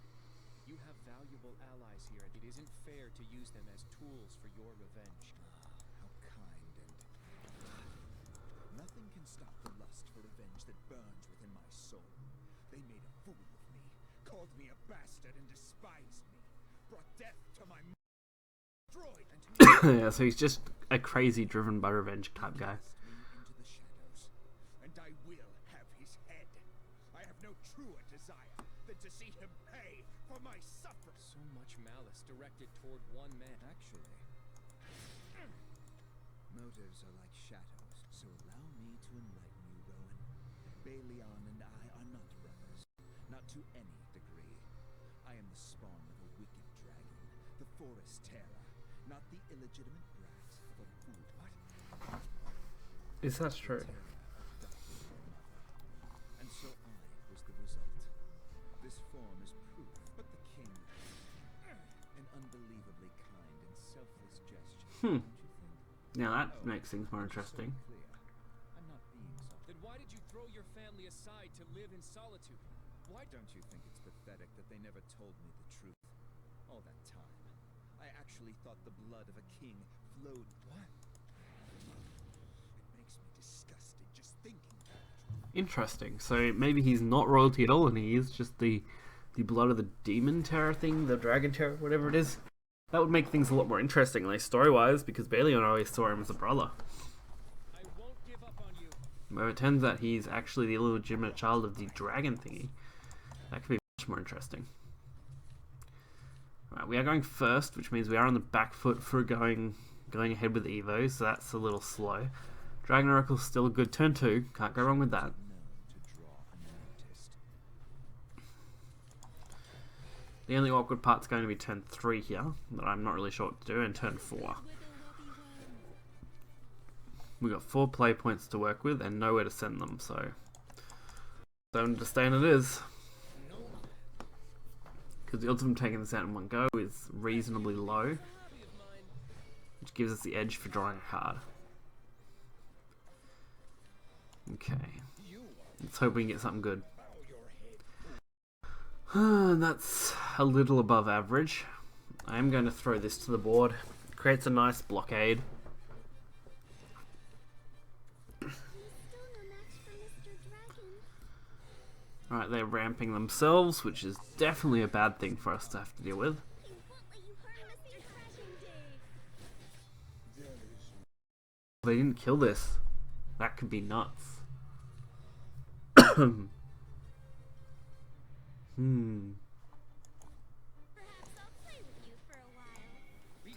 You have valuable allies here, and it isn't fair to use them as tools for your revenge. How kind and... Nothing can stop the lust for revenge that burns within my soul. They made a fool of me, called me a bastard and despised me, brought death to my destroyed and Yeah, so he's just a crazy driven by revenge type guy. cast me into the shadows. And I will have his head. I have no truer desire than to see him pay for my suffering. So much malice directed toward one man. Actually, motives are like shadows, so allow me to enlighten you, Rowan. Balion and I are not brothers, not to any degree. I am the spawn of a wicked dragon, the forest terror, not the illegitimate brat of a fool. What? Is that true? Terror abducted your mother, and so I was the result. This form is proof, but the king, an unbelievably kind and selfless gesture. Don't you think? Now that makes things more interesting. So clear. I'm not being selfish. Then why did you throw your family aside to live in solitude? Why Don't you think it's pathetic that they never told me the truth? All that time, I actually thought the blood of a king flowed. What? It makes me disgusted just thinking about it. Interesting. So maybe he's not royalty at all, and he is just the blood of the demon terror thing, the dragon terror, whatever it is. That would make things a lot more interesting, like story-wise, because Balion always saw him as a brother. I won't give up on you. Where it turns out he's actually the illegitimate child of the dragon thingy. That could be much more interesting. Alright, we are going first, which means we are on the back foot for going ahead with Evo, so that's a little slow. Dragon Oracle's still a good turn 2, can't go wrong with that. Known to draw unnoticed. The only awkward part's going to be turn 3 here, that I'm not really sure what to do, and turn 4. We've got 4 play points to work with and nowhere to send them, so... Don't understand it is. Because the odds of them taking this out in one go is reasonably low, which gives us the edge for drawing a card. Okay. Let's hope we can get something good. That's a little above average. I am going to throw this to the board. It creates a nice blockade. Alright, they're ramping themselves, which is definitely a bad thing for us to have to deal with. They didn't kill this. That could be nuts. I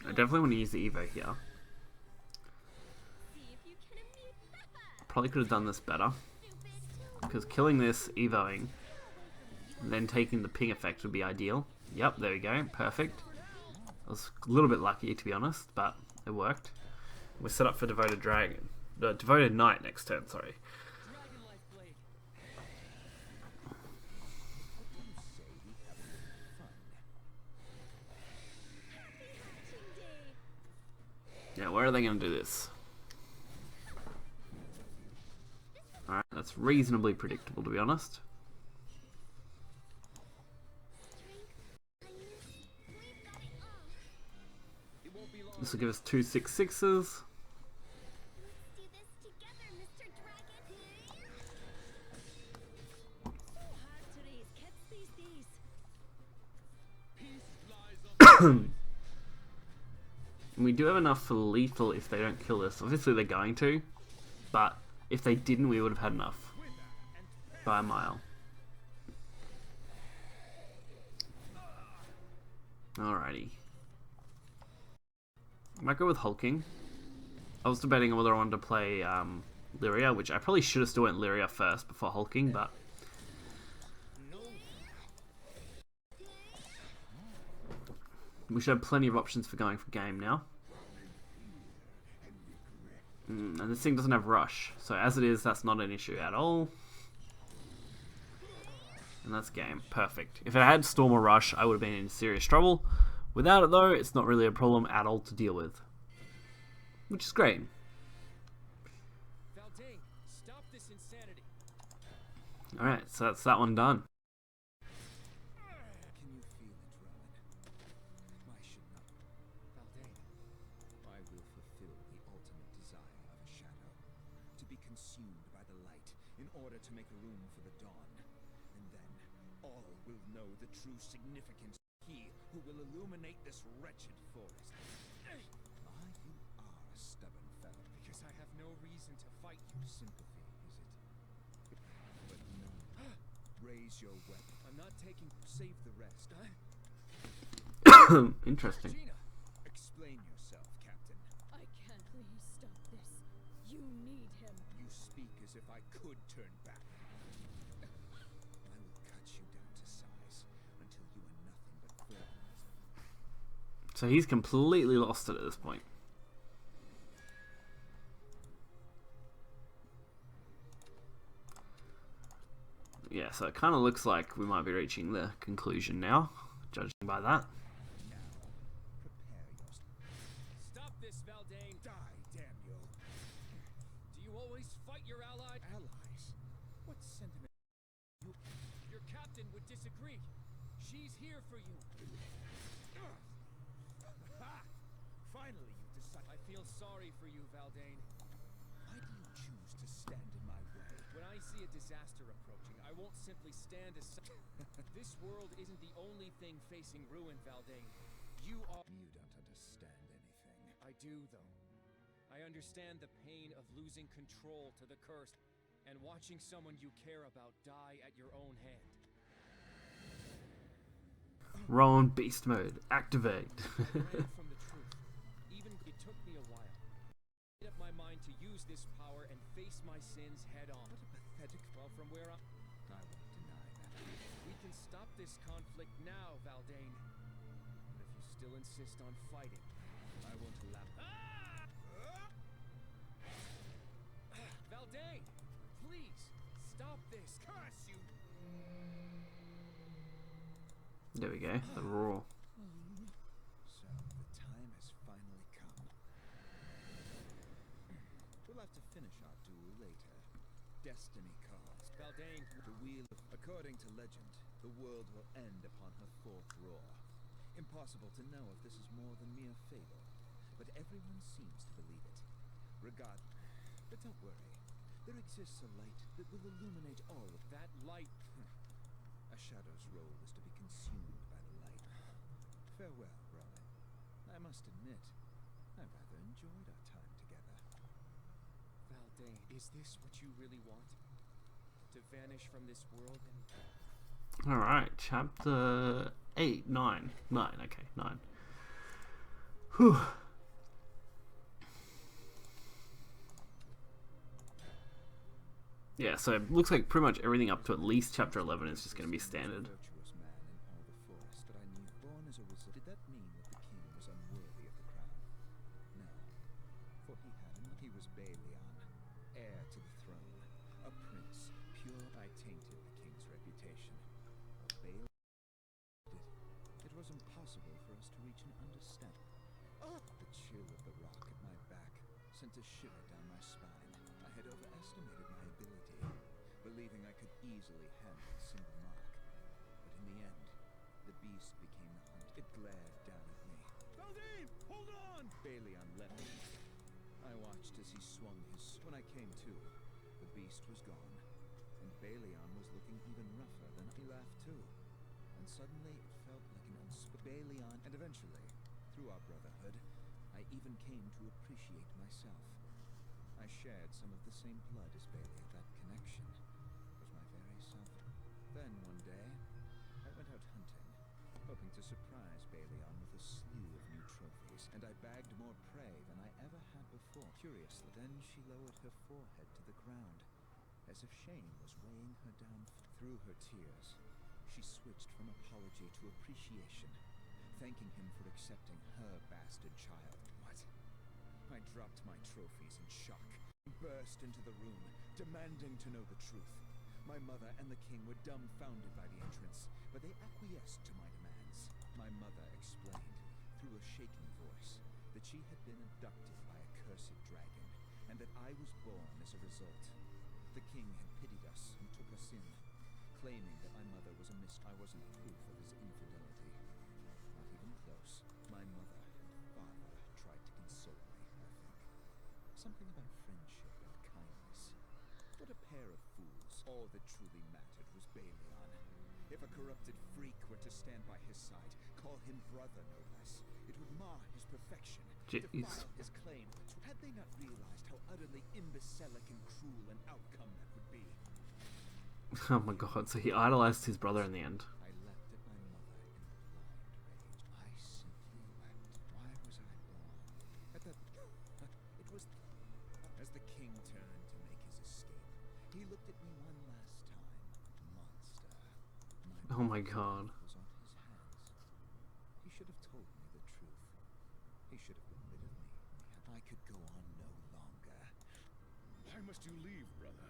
definitely want to use the Evo here. Probably could have done this better. Because killing this, Evoing, and then taking the ping effect would be ideal. Yep, there we go. Perfect. I was a little bit lucky, to be honest, but it worked. We're set up for Devoted Dragon. Devoted Knight next turn, sorry. Dragon Life Blade. Yeah, where are they going to do this? Alright, that's reasonably predictable, to be honest. This will give us 2 6/6s. We do have enough for lethal if they don't kill us. Obviously they're going to, but if they didn't, we would have had enough by a mile. Alrighty. I might go with hulking. I was debating whether I wanted to play Lyria, which I probably should have still went Lyria first before hulking, but we should have plenty of options for going for game now. And this thing doesn't have rush, so as it is, that's not an issue at all. And that's game. Perfect. If it had storm or rush, I would have been in serious trouble. Without it though, it's not really a problem at all to deal with. Which is great. Valdane, stop this insanity. Alright, so that's that one done. Can you feel it, Rowan? Why should not? Valdane, I will fulfill the ultimate desire of a shadow, to be consumed by the light in order to make room for the dawn. And then all will know the true significance of he who will illuminate this wretched forest. You are a stubborn fellow. because I have no reason to fight you. Sympathy, is it? But no. Raise your weapon. I'm not taking. Save the rest. Interesting. Gina, Explain yourself, Captain. I can't. Please stop this. You need him. You speak as if I could turn back. I will cut you down to size until you are nothing but thorns. So he's completely lost it at this point. Yeah, so it kind of looks like we might be reaching the conclusion now, judging by that. Now, prepare yourself. stop this, Valdane. Die, damn you. Do you always fight your ally? Allies? What sentiment? Your captain would disagree. She's here for you. Ha! Finally, you decide. I feel sorry for you, Valdane. Why do you choose to stand in my way? When I see a disaster approaching, I won't simply stand aside. This world isn't the only thing facing ruin, Valdane. You are. You don't understand anything. I do, though. I understand the pain of losing control to the curse and watching someone you care about die at your own hand. Rowan beast mode, activate. Ran from the truth. Even it took me a while. I made up my mind to use this power and face my sins head on. What a pathetic. Well, from where I won't deny that. we can stop this conflict now, Valdane. But if you still insist on fighting, I won't allow. Valdane, please stop this. Curse you! There we go, the roar. So, the time has finally come. We'll have to finish our duel later. Destiny calls. Valdane, The wheel of... According to legend, the world will end upon her fourth roar. Impossible to know if this is more than mere fable, but everyone seems to believe it. But don't worry. There exists a light that will illuminate all of that light. A shadow's role is to be consumed by the light. Farewell, Rowan. I must admit, I rather enjoyed our time together. Valdane, is this what you really want? To vanish from this world and... Alright, chapter 8, 9. 9, okay, 9. Whew. Yeah, so it looks like pretty much everything up to at least chapter 11 is just going to be standard. Virtuous man in all the forest that I knew, born as a wizard. Did that mean that the king was unworthy of the crown? No, for he was Baelion, heir to the throne, a prince, pure. I tainted the king's reputation. Baelion did. It was impossible for us to reach an understanding. The chill of the rock at my back sent a shiver down my spine. I had overestimated my ability, believing I could easily handle a single mark. But in the end, the beast became the hunt. It glared down at me. Valdane, hold on! Baelion leapt. I watched as he swung his... When I came to, the beast was gone, and Baelion was looking even rougher than he laughed too. And suddenly it felt like an Baleon, and eventually, through our brotherhood, I even came to appreciate myself. I shared some of the same blood as Bailey. That connection was my very self. Then one day, I went out hunting, hoping to surprise Baleon with a slew of new trophies, and I bagged more prey than I ever had before. Curiously, then she lowered her forehead to the ground, as if shame was weighing her down. Through her tears, she switched from apology to appreciation, thanking him for accepting her bastard child. What? I dropped my trophies in shock, burst into the room, demanding to know the truth. My mother and the king were dumbfounded by the entrance, but they acquiesced to my demands. My mother explained, through a shaking voice, that she had been abducted by a cursed dragon, and that I was born as a result. The king had pitied us and took us in, claiming that my mother was a I wasn't proof of his infidelity. Not even close. My mother and father tried to console me, I think. Something about friendship and kindness. What a pair of fools. All that truly mattered was Baleon. If a corrupted freak were to stand by his side, call him brother no less, it would mar his perfection, defile his claim. Had they not realized how utterly imbecilic and cruel an outcome that would be? Oh my god, so he idolized his brother in the end. I leapt at my mother in blind rage. I simply wept. Why was I born? At that... It was... As the king turned to make his escape, he looked at me one last time. Monster. Oh my god. Was on his hands. He should have told me the truth. He should have been rid of me. I could go on no longer. Why must you leave, brother?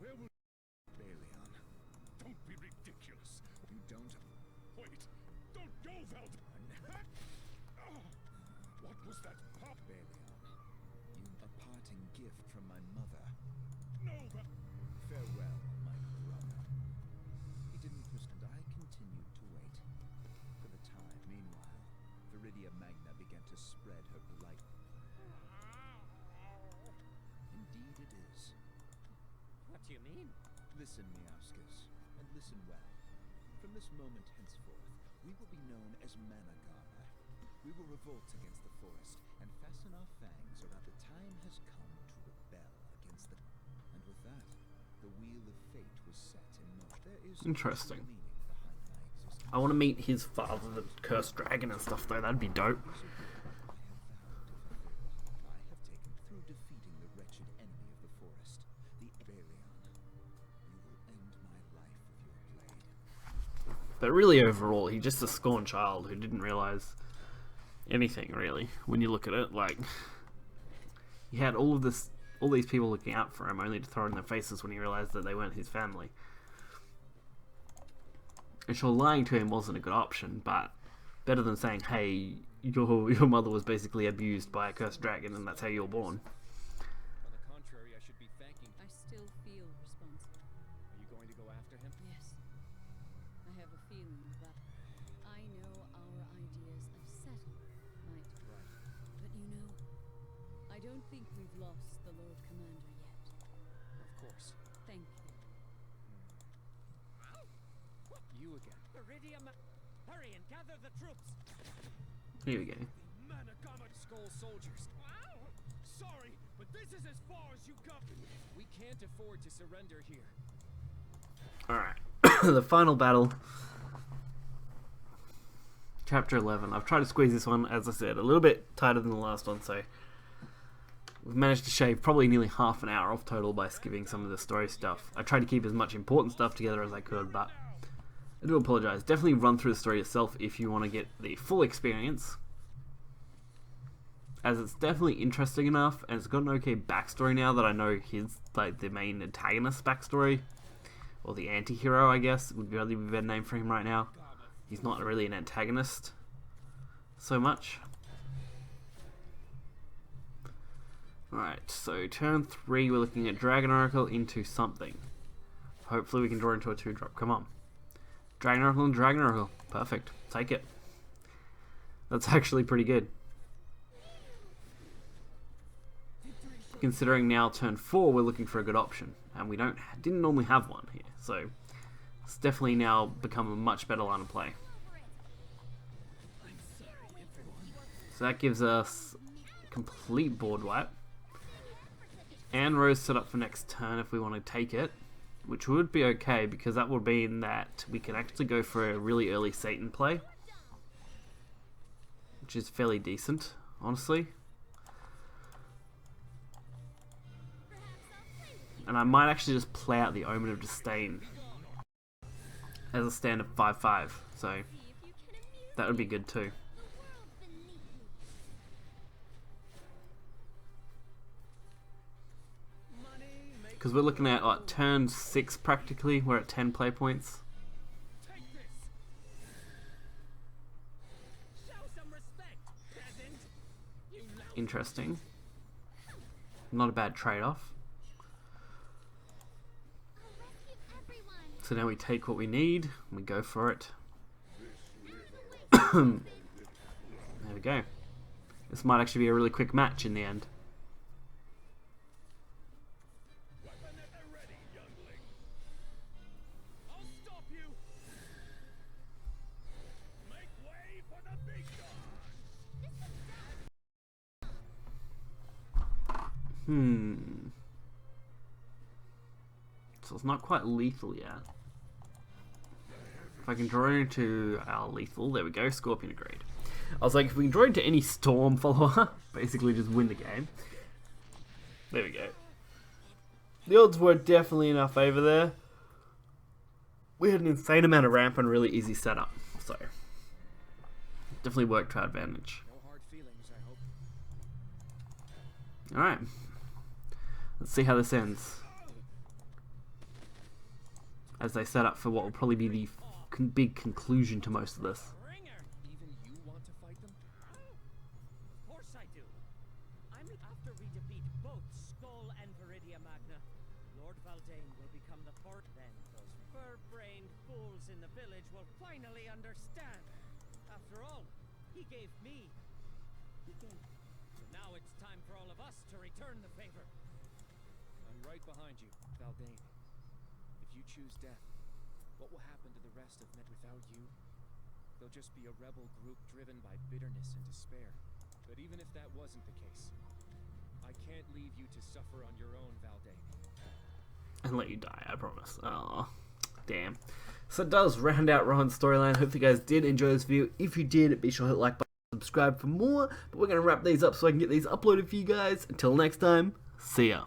Where will... Baleon. Don't be ridiculous. You don't... Wait. Don't go, Velda. What was that pop? Baleon. You... A parting gift from my mother. No, but... Farewell, my brother. He didn't and I continued to wait. For the time. Meanwhile, Viridia Magna began to spread her blight. Indeed it is. What do you mean? Listen, Miauskas, and listen well. From this moment henceforth, we will be known as Managama. We will revolt against the forest, and fasten our fangs around. The time has come to rebel against the... And with that, the wheel of fate was set in motion. There is Interesting. meaning behind my existence. I want to meet his father, the cursed dragon and stuff though, that'd be dope. I have taken through defeating the wretched enemy of the forest, the Baleon. You will end my life with your blade. But really overall, he's just a scorned child who didn't realise anything really. When you look at it, like, he had all these people looking out for him, only to throw it in their faces when he realised that they weren't his family. And sure, lying to him wasn't a good option, but better than saying, hey, your mother was basically abused by a cursed dragon and that's how you were born. On the contrary, I should be thanking... I still feel responsible. Are you going to go after him? Yes. I have a feeling that I know our ideas of settlement might. Right. But you know, I don't think we've lost the Lord Commander yet. Of course. Thank you. You again. Viridium! Hurry and gather the troops! Here we go. Managama Skull soldiers. Sorry, but this is as far as you go. We can't afford to surrender here. Alright, the final battle. Chapter 11. I've tried to squeeze this one, as I said, a little bit tighter than the last one, so we've managed to shave probably nearly half an hour off total by skipping some of the story stuff. I tried to keep as much important stuff together as I could, but I do apologise. Definitely run through the story itself if you want to get the full experience, as it's definitely interesting enough, and it's got an okay backstory now that I know his, like, the main antagonist backstory, or the anti-hero, I guess, would really be a better name for him right now. He's not really an antagonist so much. Alright, so turn 3, we're looking at Dragon Oracle into something. Hopefully we can draw into a 2-drop. Come on. Dragon Oracle and Dragon Oracle. Perfect. Take it. That's actually pretty good. Considering now turn 4, we're looking for a good option, and we didn't normally have one here, so it's definitely now become a much better line of play. So that gives us complete board wipe. And Rose set up for next turn if we want to take it, which would be okay because that would mean that we can actually go for a really early Satan play, which is fairly decent, honestly. And I might actually just play out the Omen of Disdain as a standard 5/5, so that would be good too. Because we're looking at like turn 6 practically, we're at 10 play points. Interesting. Not a bad trade-off. So now we take what we need, and we go for it. There we go. This might actually be a really quick match in the end. So it's not quite lethal yet. If I can draw into our lethal, there we go, Scorpion agreed. I was like, if we can draw into any Storm follower, basically just win the game. There we go. The odds were definitely in our favour there. We had an insane amount of ramp and really easy setup, so definitely worked to our advantage. No hard feelings, I hope. Alright. Let's see how this ends. As they set up for what will probably be the big conclusion to most of this. Even you want to fight them? Of course I do. I'm after we defeat both Skull and Viridia Magna. Lord Valdane will become the fourth. Then those fur-brained fools in the village will finally understand. After all, he gave me. So now it's time for all of us to return the favor. I'm right behind you, Valdane. If you choose death, what will happen to the rest of Med without you? They'll just be a rebel group driven by bitterness and despair. But even if that wasn't the case, I can't leave you to suffer on your own, Valdane. And let you die, I promise. Oh, damn. So it does round out Rowan's storyline. Hopefully you guys did enjoy this video. If you did, be sure to hit the like button, subscribe for more. But we're going to wrap these up so I can get these uploaded for you guys. Until next time, see ya.